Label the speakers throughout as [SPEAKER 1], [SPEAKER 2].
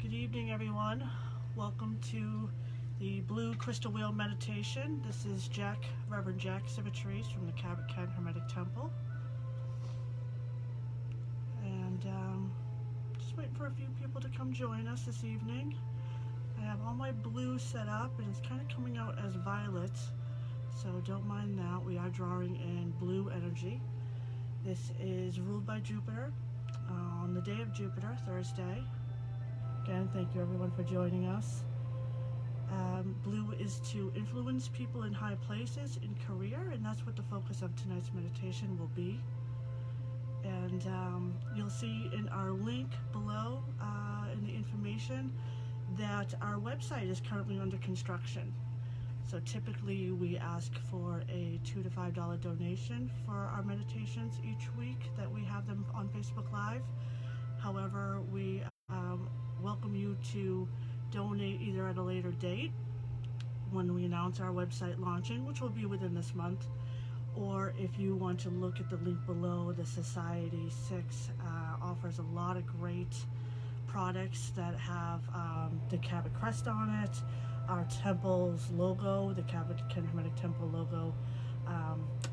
[SPEAKER 1] Good evening, everyone. Welcome to the Blue Crystal Wheel Meditation. This is Jacq, Reverend Jacq Civitarese from the Cabot Hermetic Temple. And just waiting for a few people to come join us this evening. I have all my blue set up and it's kind of coming out as violet, so don't mind that. We are drawing in blue energy. This is ruled by Jupiter on the day of Jupiter, Thursday. Again, thank you everyone for joining us. Blue is to influence people in high places in career, and that's what the focus of tonight's meditation will be. And you'll see in our link below in the information that our website is currently under construction. So typically we ask for a $2 to $5 donation for our meditations each week that we have them on Facebook Live. However, we welcome you to donate either at a later date when we announce our website launching, which will be within this month, or if you want to look at the link below, the Society 6 offers a lot of great products that have the Cabot crest on it, our temple's logo, the Cabot Hermetic Temple logo,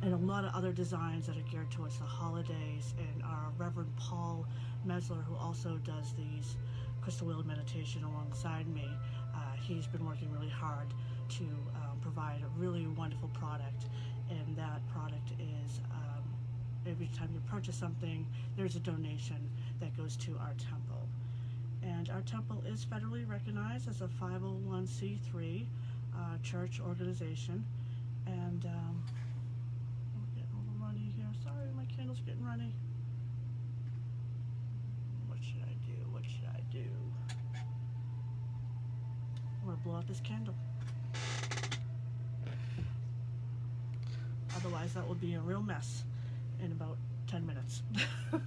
[SPEAKER 1] and a lot of other designs that are geared towards the holidays. And our Reverend Paul Mesler, who also does these crystal wheel meditation alongside me, he's been working really hard to provide a really wonderful product. And that product is every time you purchase something, there's a donation that goes to our temple. And our temple is federally recognized as a 501c3 church organization. And we're getting a little runny here. Sorry, my candle's getting runny. What should I do? What should I do? I'm gonna blow out this candle. Otherwise, that will be a real mess in about 10 minutes.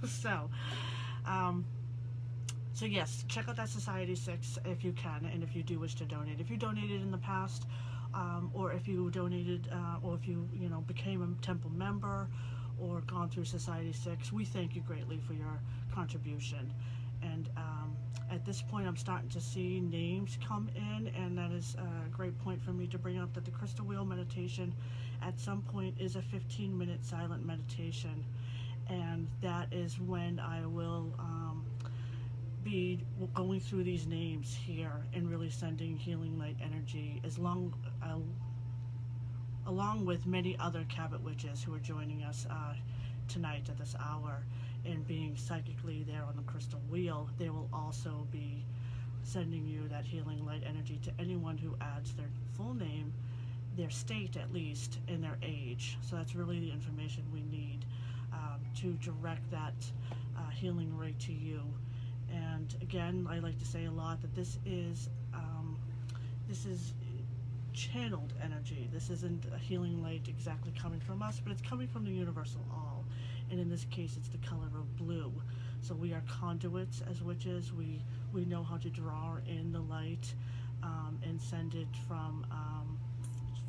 [SPEAKER 1] So yes, check out that Society 6 if you can, and if you do wish to donate. If you donated in the past, or if you donated, or if you became a temple member, or gone through Society 6, we thank you greatly for your contribution. And at this point, I'm starting to see names come in, and that is a great point for me to bring up that the Crystal Wheel Meditation at some point is a 15-minute silent meditation, and that is when I will be going through these names here and really sending healing light energy, along with many other Cabot witches who are joining us tonight at this hour and being psychically there on the crystal wheel. They will also be sending you that healing light energy to anyone who adds their full name, their state at least, and their age. So that's really the information we need to direct that healing right to you. And again, I like to say a lot that this is channeled energy. This isn't a healing light exactly coming from us, but it's coming from the universal all. And in this case, it's the color of blue. So we are conduits as witches. We know how to draw in the light and send it from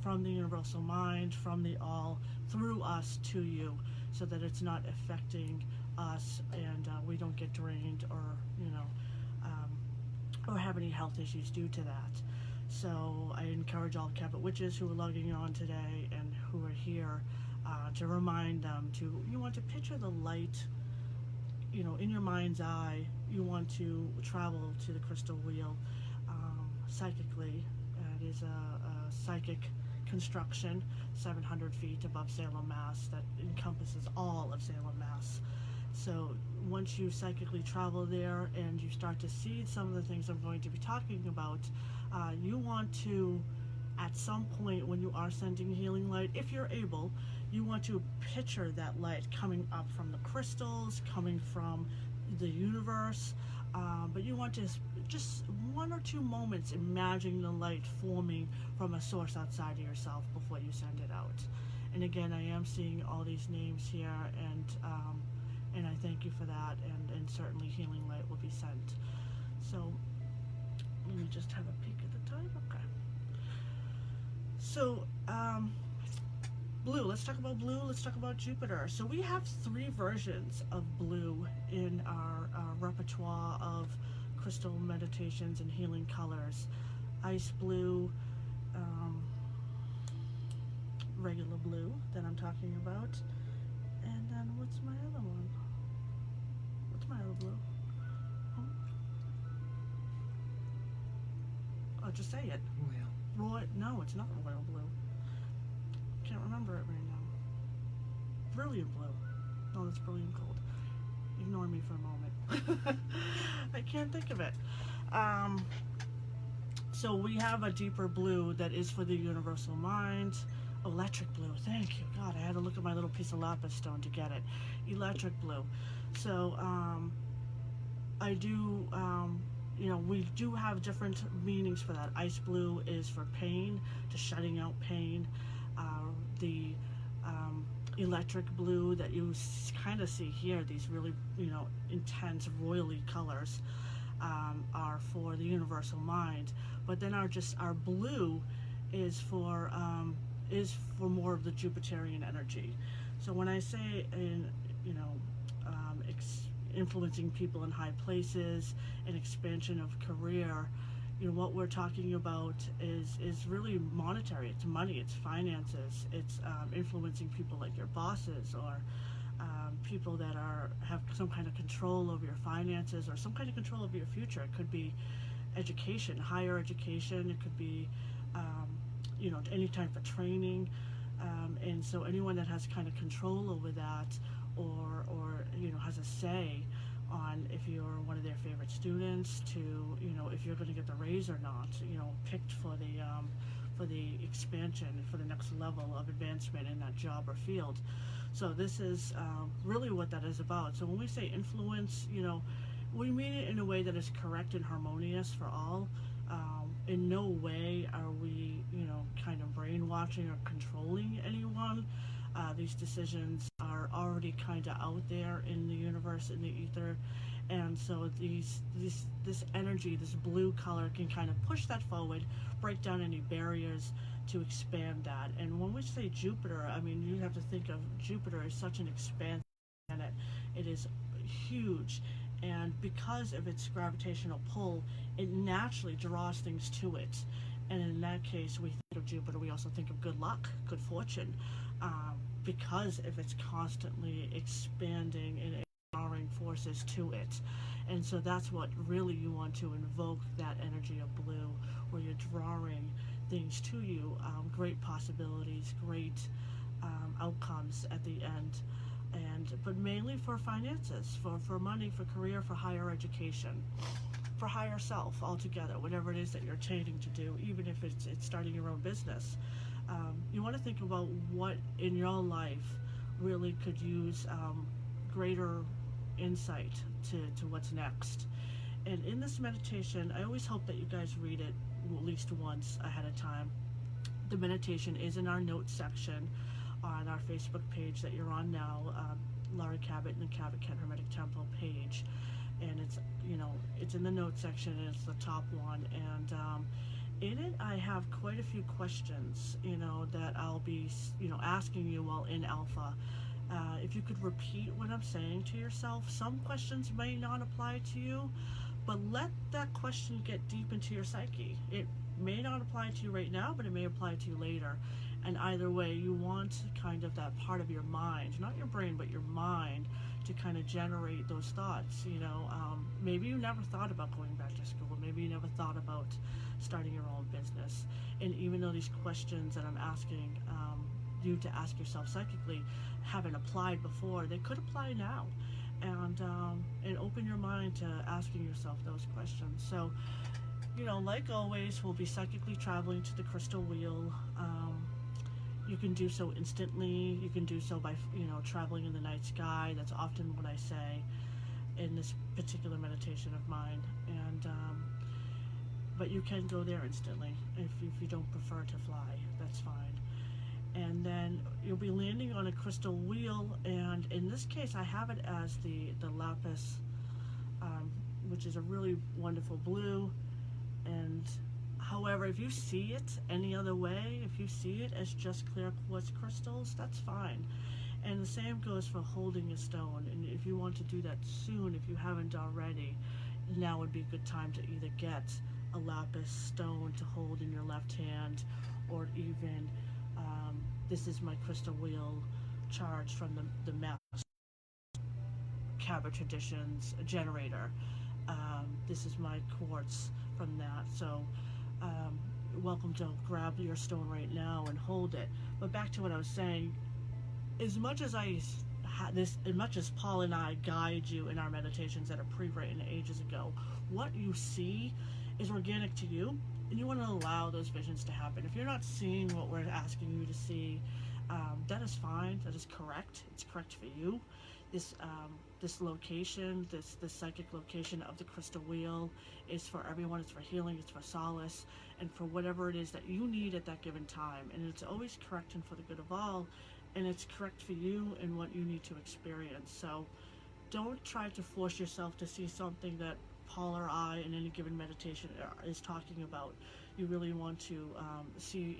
[SPEAKER 1] the universal mind, from the all, through us to you, so that it's not affecting us and we don't get drained or have any health issues due to that. So I encourage all Cabot witches who are logging on today and who are here to remind them you want to picture the light, in your mind's eye. You want to travel to the crystal wheel psychically. It is a psychic construction 700 feet above Salem, Mass, that encompasses all of Salem, Mass. So once you psychically travel there and you start to see some of the things I'm going to be talking about, you want to, at some point when you are sending healing light, if you're able, you want to picture that light coming up from the crystals, coming from the universe, but you want to just 1 or 2 moments imagine the light forming from a source outside of yourself before you send it out. And again, I am seeing all these names here, and I thank you for that, and certainly healing light will be sent. So let me just have a peek at the time. Okay. So blue, let's talk about blue, let's talk about Jupiter. So we have 3 versions of blue in our repertoire of crystal meditations and healing colors. Ice blue, regular blue that I'm talking about. And then what's my other one? What's my other blue? Oh, just say it. Royal. No, it's not royal blue. Can't remember it right now. Brilliant blue. No, that's brilliant gold. Ignore me for a moment. I can't think of it. So we have a deeper blue that is for the universal mind. Electric blue. Thank you. God, I had to look at my little piece of lapis stone to get it. Electric blue. So I do, we do have different meanings for that. Ice blue is for pain, to shutting out pain. The electric blue that you kind of see here, these really, intense royally colors, are for the universal mind. But then our blue is for more of the Jupiterian energy. So when I say influencing people in high places and expansion of career, what we're talking about is really monetary. It's money, it's finances, it's influencing people like your bosses, or people that have some kind of control over your finances, or some kind of control over your future. It could be education, higher education. It could be any type of training, and so anyone that has kind of control over that, or has a say on if you're one of their favorite students, to if you're going to get the raise or not, picked for the expansion, for the next level of advancement in that job or field. So this is really what that is about. So when we say influence, we mean it in a way that is correct and harmonious for all. In no way are we, kind of brainwashing or controlling anyone. These decisions are already kind of out there in the universe, in the ether, and so this energy, this blue color, can kind of push that forward, break down any barriers to expand that. And when we say Jupiter, I mean, you have to think of Jupiter as such an expansive planet. It is huge, and because of its gravitational pull, it naturally draws things to it. And in that case, we think of Jupiter, we also think of good luck, good fortune, because of its constantly expanding and drawing forces to it. And so that's what really you want to invoke, that energy of blue, where you're drawing things to you, great possibilities, great outcomes at the end. But mainly for finances, for money, for career, for higher education, for higher self altogether, whatever it is that you're changing to do, even if it's starting your own business. You want to think about what in your life really could use greater insight to what's next. And in this meditation, I always hope that you guys read it at least once ahead of time. The meditation is in our notes section on our Facebook page that you're on now, Laurie Cabot and the Cabot Hermetic Temple page. And it's in the notes section, and it's the top one. And in it, I have quite a few questions, that I'll be, asking you while in Alpha. If you could repeat what I'm saying to yourself. Some questions may not apply to you, but let that question get deep into your psyche. It may not apply to you right now, but it may apply to you later. And either way, you want kind of that part of your mind, not your brain, but your mind, to kind of generate those thoughts. Maybe you never thought about going back to school. Maybe you never thought about starting your own business. And even though these questions that I'm asking you to ask yourself psychically haven't applied before, they could apply now. And open your mind to asking yourself those questions. So, like always, we'll be psychically traveling to the crystal wheel. You can do so instantly. You can do so by, traveling in the night sky. That's often what I say in this particular meditation of mine. But you can go there instantly. If you don't prefer to fly, that's fine. And then you'll be landing on a crystal wheel, and in this case I have it as the lapis, which is a really wonderful blue. And however, if you see it any other way, if you see it as just clear quartz crystals, that's fine. And the same goes for holding a stone. And if you want to do that soon, if you haven't already, now would be a good time to either get a lapis stone to hold in your left hand, or even this is my crystal wheel charged from the map Cabot Traditions generator. This is my quartz from that. So welcome to grab your stone right now and hold it. But back to what I was saying, as much as as much as Paul and I guide you in our meditations that are pre-written ages ago, what you see is organic to you, and you want to allow those visions to happen. If you're not seeing what we're asking you to see, that is fine. That is correct. It's correct for you. This location, this psychic location of the crystal wheel is for everyone. It's for healing. It's for solace, and for whatever it is that you need at that given time. And it's always correct and for the good of all, and it's correct for you and what you need to experience. So don't try to force yourself to see something that Paul or I in any given meditation is talking about. You really want to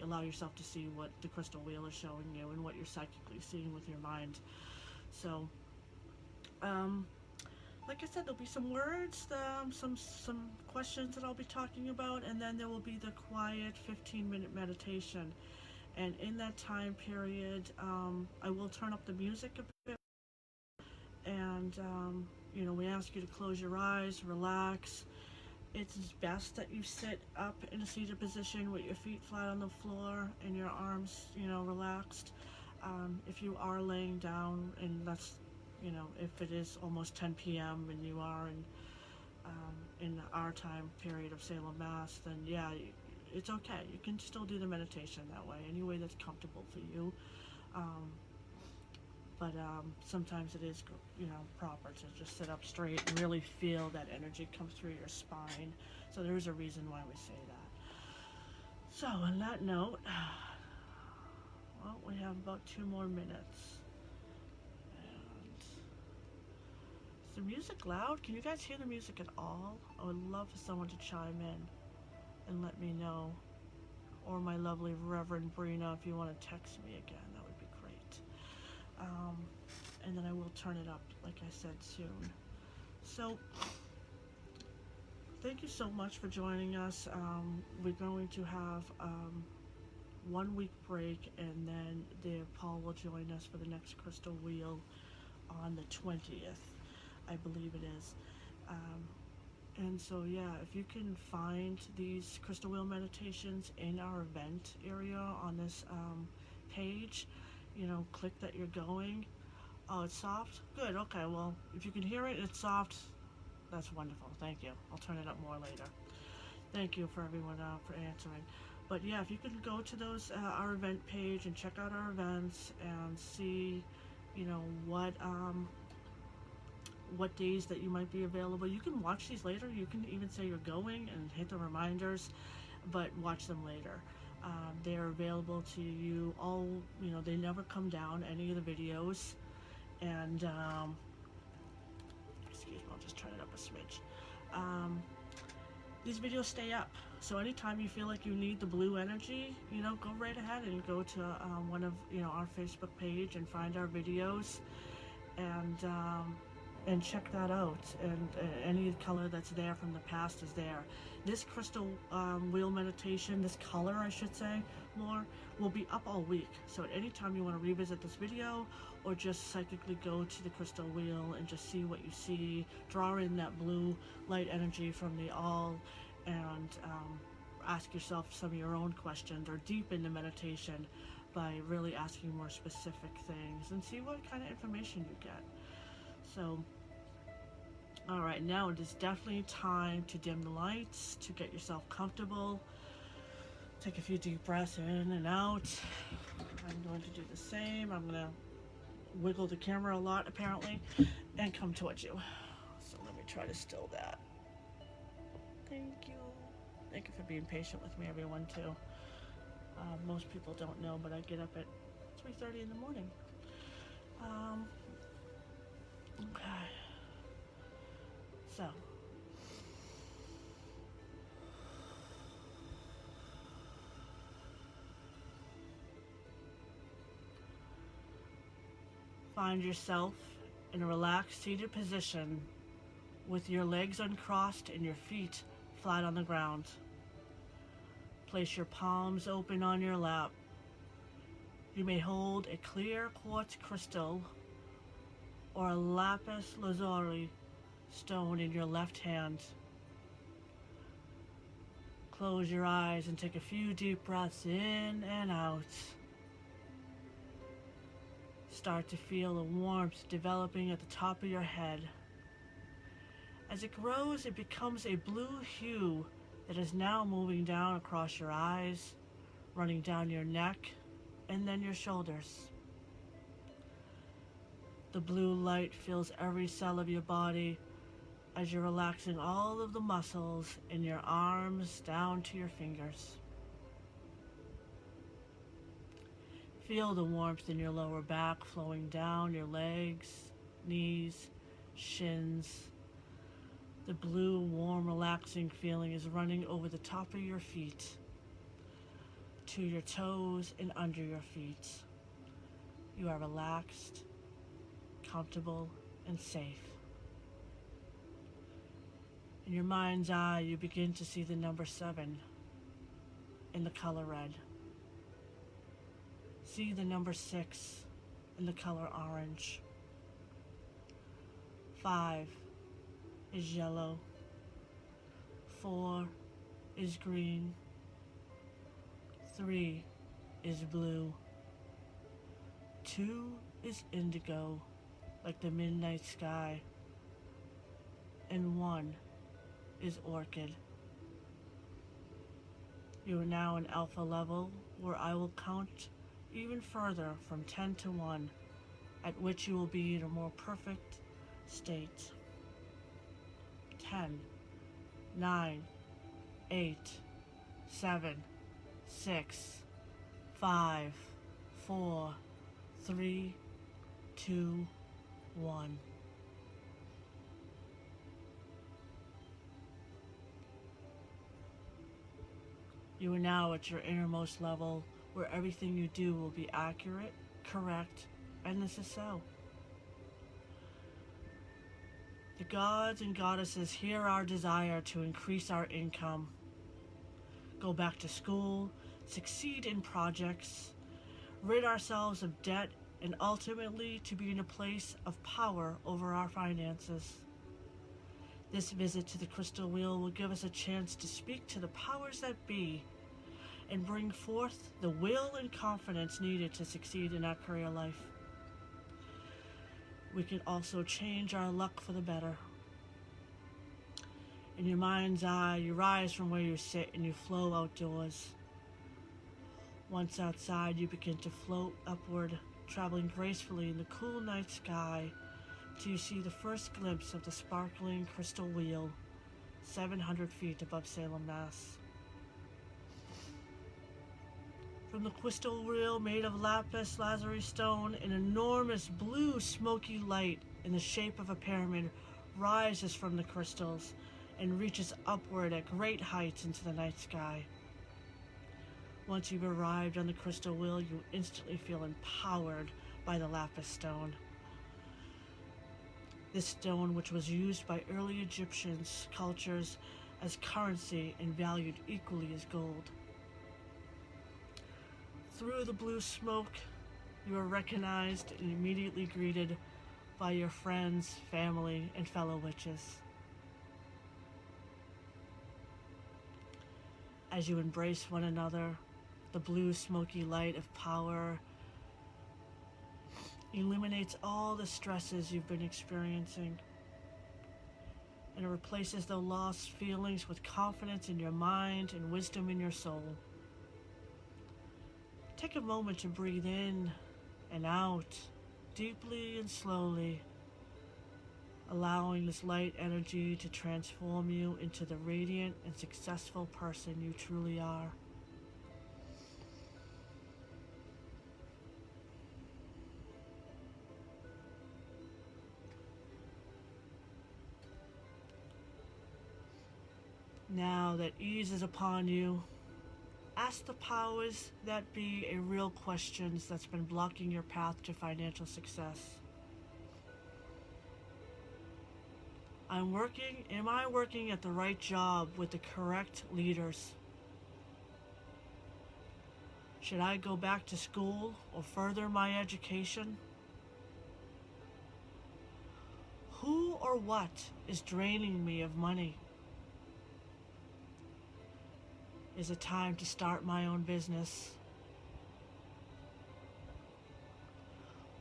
[SPEAKER 1] allow yourself to see what the crystal wheel is showing you and what you're psychically seeing with your mind. So like I said, there'll be some words, some questions that I'll be talking about, and then there will be the quiet 15-minute meditation. And in that time period, I will turn up the music a bit, and we ask you to close your eyes, relax. It's best that you sit up in a seated position with your feet flat on the floor and your arms, relaxed. If you are laying down, and that's, if it is almost 10 p.m. and you are in our time period of Salem, Mass, then yeah, it's okay. You can still do the meditation that way, any way that's comfortable for you. But sometimes it is, proper to just sit up straight and really feel that energy come through your spine. So there is a reason why we say that. So on that note, well, we have about 2 more minutes. And is the music loud? Can you guys hear the music at all? I would love for someone to chime in and let me know. Or my lovely Reverend Brina, if you want to text me again, that would be great. And then I will turn it up, like I said, soon. So, thank you so much for joining us. We're going to have 1 week break, and then Paul will join us for the next crystal wheel on the 20th, I believe it is. And so, yeah, if you can find these crystal wheel meditations in our event area on this page, click that you're going. Oh, it's soft? Good, okay, well, if you can hear it, it's soft. That's wonderful, thank you. I'll turn it up more later. Thank you for everyone for answering. But yeah, if you can go to those our event page and check out our events and see, what days that you might be available. You can watch these later. You can even say you're going and hit the reminders, but watch them later. They're available to you all. They never come down, any of the videos. And excuse me, I'll just turn it up a smidge. These videos stay up, so anytime you feel like you need the blue energy, go right ahead and go to one of our Facebook page and find our videos, and check that out. And any color that's there from the past is there. This crystal wheel meditation, this color I should say more, will be up all week. So at any time you want to revisit this video, or just psychically go to the crystal wheel and just see what you see, draw in that blue light energy from the all, and ask yourself some of your own questions, or deepen the meditation by really asking more specific things, and see what kind of information you get. So, all right, now it is definitely time to dim the lights, to get yourself comfortable. Take a few deep breaths in and out. I'm going to do the same. I'm going to wiggle the camera a lot, apparently, and come towards you. So let me try to still that. Thank you. Thank you for being patient with me, everyone, too. Most people don't know, but I get up at 3:30 in the morning. Okay. So. Find yourself in a relaxed seated position with your legs uncrossed and your feet flat on the ground. Place your palms open on your lap. You may hold a clear quartz crystal or a lapis lazuli stone in your left hand. Close your eyes and take a few deep breaths in and out. Start to feel the warmth developing at the top of your head. As it grows, it becomes a blue hue that is now moving down across your eyes, running down your neck, and then your shoulders. The blue light fills every cell of your body as you're relaxing all of the muscles in your arms down to your fingers. Feel the warmth in your lower back flowing down your legs, knees, shins. The blue, warm, relaxing feeling is running over the top of your feet, to your toes and under your feet. You are relaxed, comfortable, and safe. In your mind's eye, you begin to see the number 7 in the color red. See the number 6 in the color orange. 5 is yellow. 4 is green. 3 is blue. 2 is indigo, like the midnight sky. And 1 is orchid. You are now in alpha level, where I will count even further from 10 to 1, at which you will be in a more perfect state. 10, 9, 8, 7, 6, 5, 4, 3, 2, 1. You are now at your innermost level, where everything you do will be accurate, correct, and this is so. The gods and goddesses hear our desire to increase our income, go back to school, succeed in projects, rid ourselves of debt, and ultimately to be in a place of power over our finances. This visit to the crystal wheel will give us a chance to speak to the powers that be and bring forth the will and confidence needed to succeed in our career life. We can also change our luck for the better. In your mind's eye, you rise from where you sit and you flow outdoors. Once outside, you begin to float upward, traveling gracefully in the cool night sky till you see the first glimpse of the sparkling crystal wheel, 700 feet above Salem, Mass. From the crystal wheel made of lapis lazuli stone, an enormous blue smoky light in the shape of a pyramid rises from the crystals and reaches upward at great heights into the night sky. Once you've arrived on the crystal wheel, you instantly feel empowered by the lapis stone. This stone, which was used by early Egyptians cultures as currency and valued equally as gold. Through the blue smoke, you are recognized and immediately greeted by your friends, family, and fellow witches. As you embrace one another, the blue smoky light of power eliminates all the stresses you've been experiencing, and it replaces the lost feelings with confidence in your mind and wisdom in your soul. Take a moment to breathe in and out, deeply and slowly, allowing this light energy to transform you into the radiant and successful person you truly are. Now that ease is upon you, ask the powers that be a real questions that's been blocking your path to financial success. Am I working at the right job with the correct leaders? Should I go back to school or further my education? Who or what is draining me of money? Is it time to start my own business?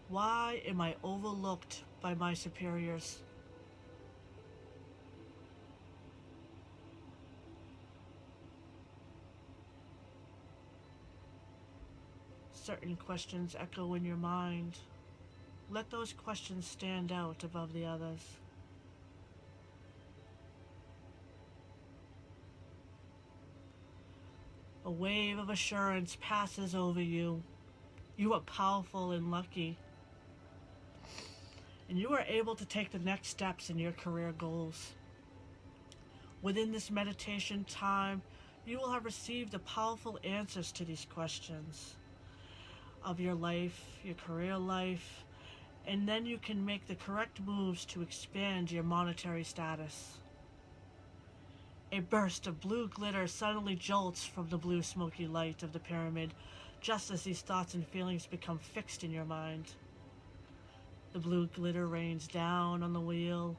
[SPEAKER 1] Why am I overlooked by my superiors? Certain questions echo in your mind. Let those questions stand out above the others. A wave of assurance passes over you. You are powerful and lucky. And you are able to take the next steps in your career goals. Within this meditation time, you will have received the powerful answers to these questions of your life, your career life, and then you can make the correct moves to expand your monetary status. A burst of blue glitter suddenly jolts from the blue smoky light of the pyramid, just as these thoughts and feelings become fixed in your mind. The blue glitter rains down on the wheel,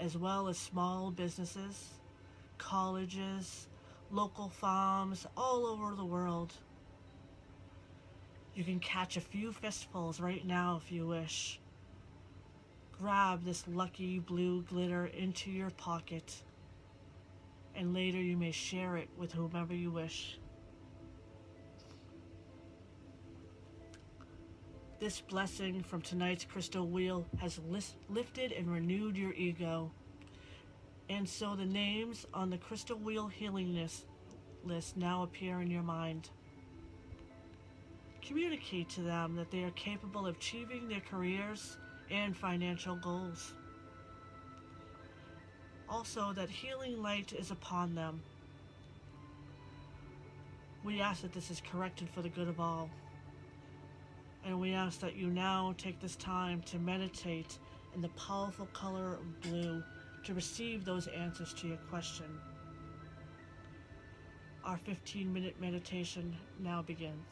[SPEAKER 1] as well as small businesses, colleges, local farms all over the world. You can catch a few fistfuls right now if you wish. Grab this lucky blue glitter into your pocket, and later you may share it with whomever you wish. This blessing from tonight's crystal wheel has lifted and renewed your ego. And so the names on the crystal wheel healing list now appear in your mind. Communicate to them that they are capable of achieving their careers and financial goals. Also, that healing light is upon them. We ask that this is corrected for the good of all. And we ask that you now take this time to meditate in the powerful color of blue to receive those answers to your question. Our 15-minute meditation now begins.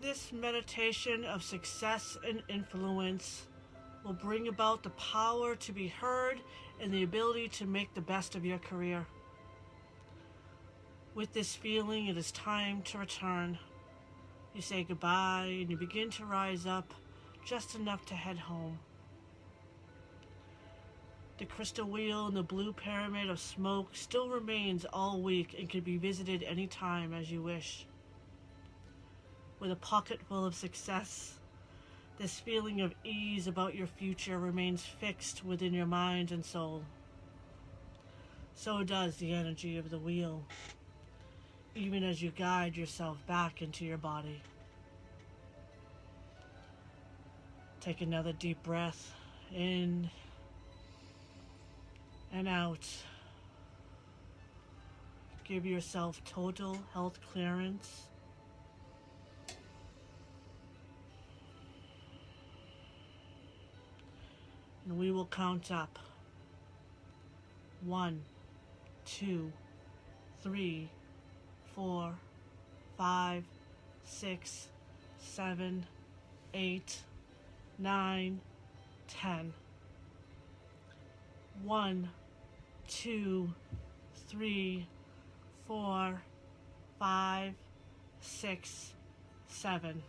[SPEAKER 1] This meditation of success and influence will bring about the power to be heard and the ability to make the best of your career. With this feeling, it is time to return. You say goodbye and you begin to rise up just enough to head home. The crystal wheel and the blue pyramid of smoke still remains all week and can be visited anytime as you wish. With a pocket full of success, this feeling of ease about your future remains fixed within your mind and soul. So does the energy of the wheel, even as you guide yourself back into your body. Take another deep breath in and out. Give yourself total health clearance. And we will count up. 1, 2, 3, 4, 5, 6, 7, 8, 9, 10. 1, 2, 3, 4, 5, 6, 7.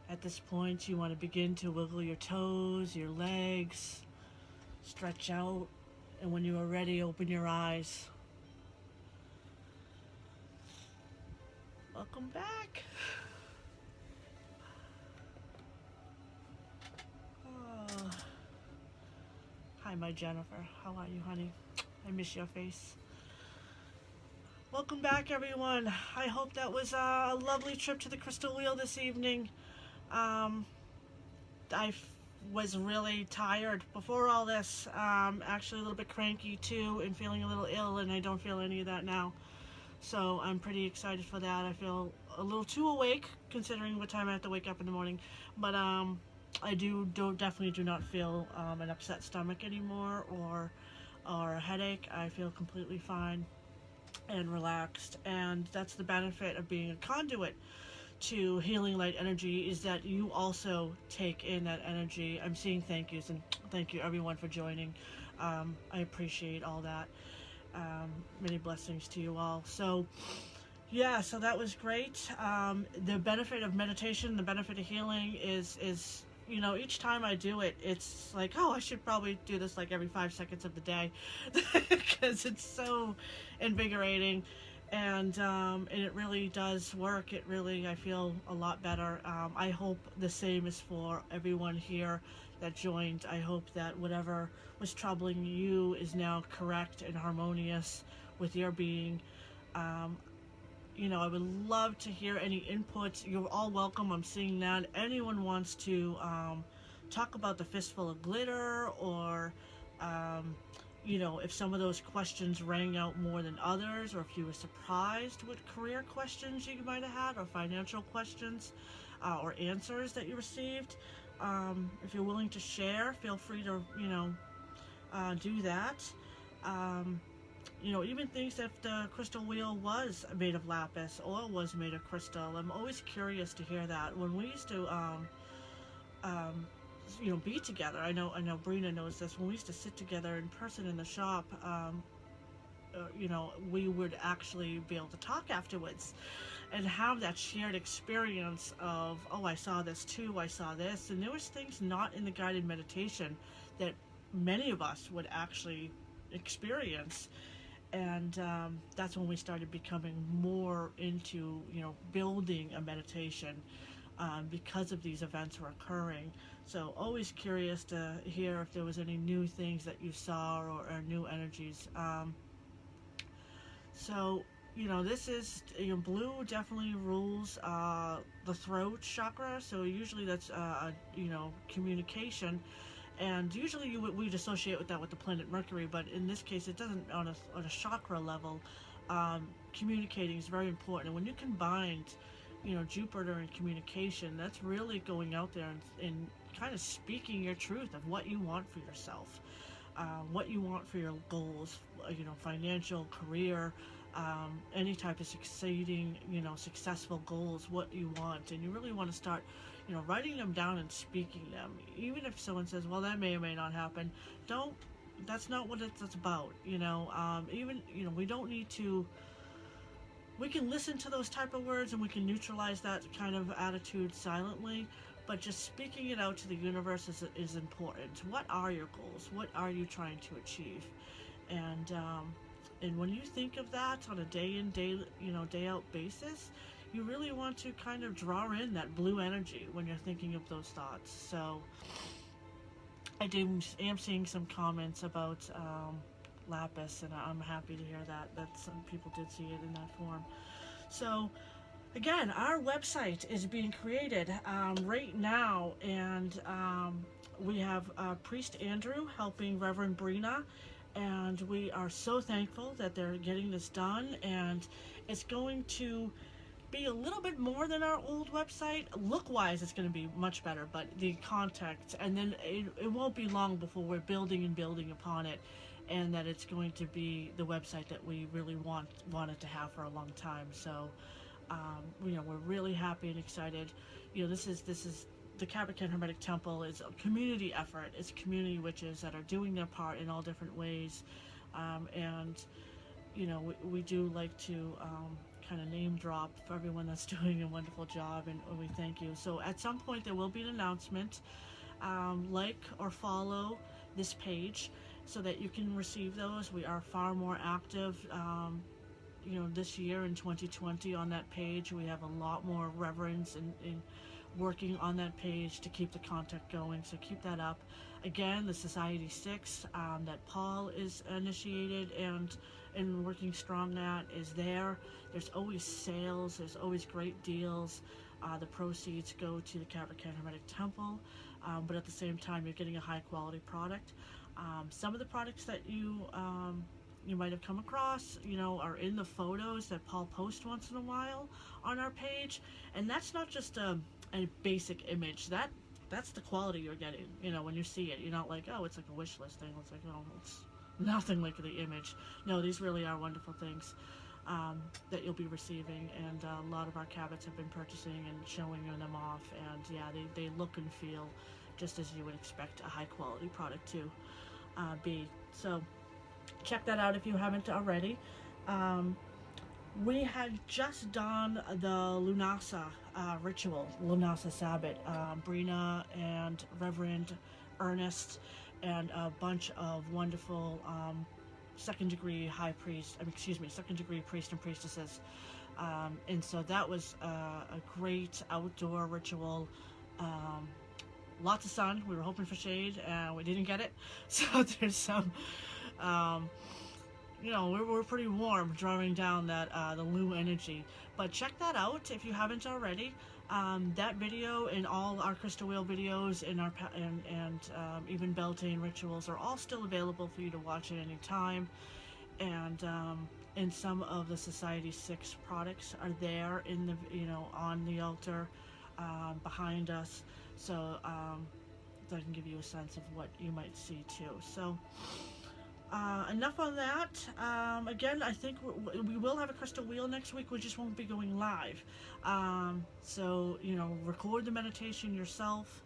[SPEAKER 1] At this point, you want to begin to wiggle your toes, your legs, stretch out, and when you are ready, open your eyes. Welcome back. Oh. Hi, my Jennifer. How are you, honey? I miss your face. Welcome back, everyone. I hope that was a lovely trip to the crystal wheel this evening. I was really tired before all this, actually a little bit cranky too, and feeling a little ill, and I don't feel any of that now. So I'm pretty excited for that. I feel a little too awake considering what time I have to wake up in the morning, but I definitely do not feel an upset stomach anymore or a headache. I feel completely fine and relaxed, and that's the benefit of being a conduit to healing light energy, is that you also take in that energy. I'm seeing thank yous, and thank you everyone for joining. I appreciate all that. Many blessings to you all. So yeah, so that was great. The benefit of meditation, the benefit of healing is you know, each time I do it, it's like, oh, I should probably do this like every 5 seconds of the day because it's so invigorating. And it really does work. It really, I feel a lot better. I hope the same is for everyone here that joined. I hope that whatever was troubling you is now correct and harmonious with your being. You know, I would love to hear any inputs. You're all welcome. I'm seeing that. Anyone wants to talk about the fistful of glitter, or you know, if some of those questions rang out more than others, or if you were surprised with career questions you might have had, or financial questions, or answers that you received. If you're willing to share, feel free to, you know, do that. You know, even things that the crystal wheel was made of lapis or was made of crystal. I'm always curious to hear that. When we used to, you know, be together. I know Brina knows this. When we used to sit together in person in the shop, you know, we would actually be able to talk afterwards and have that shared experience of, oh, I saw this too, I saw this. And there was things not in the guided meditation that many of us would actually experience. And that's when we started becoming more into, you know, building a meditation because of these events were occurring. So always curious to hear if there was any new things that you saw, or new energies. So, you know, this is, you know, blue definitely rules the throat chakra. So usually that's, you know, communication. And usually we'd associate with that with the planet Mercury, but in this case it doesn't. On a chakra level, communicating is very important. And when you combine, you know, Jupiter and communication, that's really going out there and kind of speaking your truth of what you want for yourself, what you want for your goals, you know, financial, career, any type of succeeding, successful goals, what you want, and you really want to start, writing them down and speaking them. Even if someone says, well, that may or may not happen, that's not what it's about, even, we don't need to, we can listen to those type of words and we can neutralize that kind of attitude silently, but just speaking it out to the universe is important. What are your goals? What are you trying to achieve? And when you think of that on a day in, day out basis, you really want to kind of draw in that blue energy when you're thinking of those thoughts. So I am seeing some comments about lapis, and I'm happy to hear that some people did see it in that form. So again, our website is being created right now, and we have Priest Andrew helping Reverend Brina, and we are so thankful that they're getting this done, and it's going to be a little bit more than our old website. Look-wise, it's going to be much better, but the context, and then it won't be long before we're building and building upon it, and that it's going to be the website that we really wanted to have for a long time. So, we're really happy and excited. This is the Cabot Hermetic Temple is a community effort. It's community witches that are doing their part in all different ways, and we do like to kind of name drop for everyone that's doing a wonderful job, and we thank you. So at some point there will be an announcement. Like or follow this page so that you can receive those. We are far more active this year in 2020 on that page. We have a lot more reverence in working on that page to keep the contact going, so keep that up. Again, the Society 6 that Paul is initiated and working strong at is there. There's always sales, there's always great deals. The proceeds go to the Cabot Hermetic Temple, but at the same time you're getting a high quality product. Some of the products that you might have come across, are in the photos that Paul posts once in a while on our page, and that's not just a basic image. That's the quality you're getting. When you see it, you're not like, oh, it's like a wish list thing. It's like, oh, it's nothing like the image. No, these really are wonderful things that you'll be receiving, and a lot of our Cabots have been purchasing and showing them off, and yeah, they look and feel just as you would expect a high quality product to be. So check that out if you haven't already. We had just done the Lunasa ritual, Lunasa Sabbat. Brina and Reverend Ernest and a bunch of wonderful second degree priest and priestesses. And so that was a great outdoor ritual. Lots of sun. We were hoping for shade, and we didn't get it. So there's some, we're pretty warm drawing down that the Lu energy. But check that out if you haven't already. That video and all our crystal wheel videos and even Beltane rituals are all still available for you to watch at any time. And some of the Society 6 products are there in the on the altar behind us. So that can give you a sense of what you might see too. So enough on that. Again, I think we will have a crystal wheel next week. We just won't be going live. So record the meditation yourself.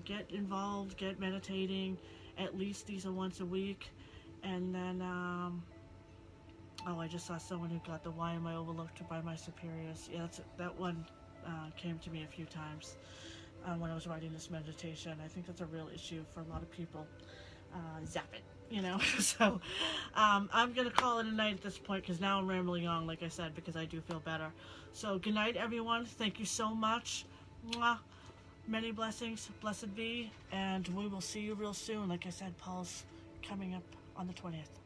[SPEAKER 1] Get involved, get meditating. At least these are once a week. And then I just saw someone who got the "Why am I overlooked by my superiors?" Yeah, that one came to me a few times when I was writing this meditation. I think that's a real issue for a lot of people. Zap it, So I'm gonna call it a night at this point, because now I'm rambling on, like I said, because I do feel better. So good night, everyone. Thank you so much. Mwah. Many blessings. Blessed be, and we will see you real soon. Like I said, Paul's coming up on the 20th.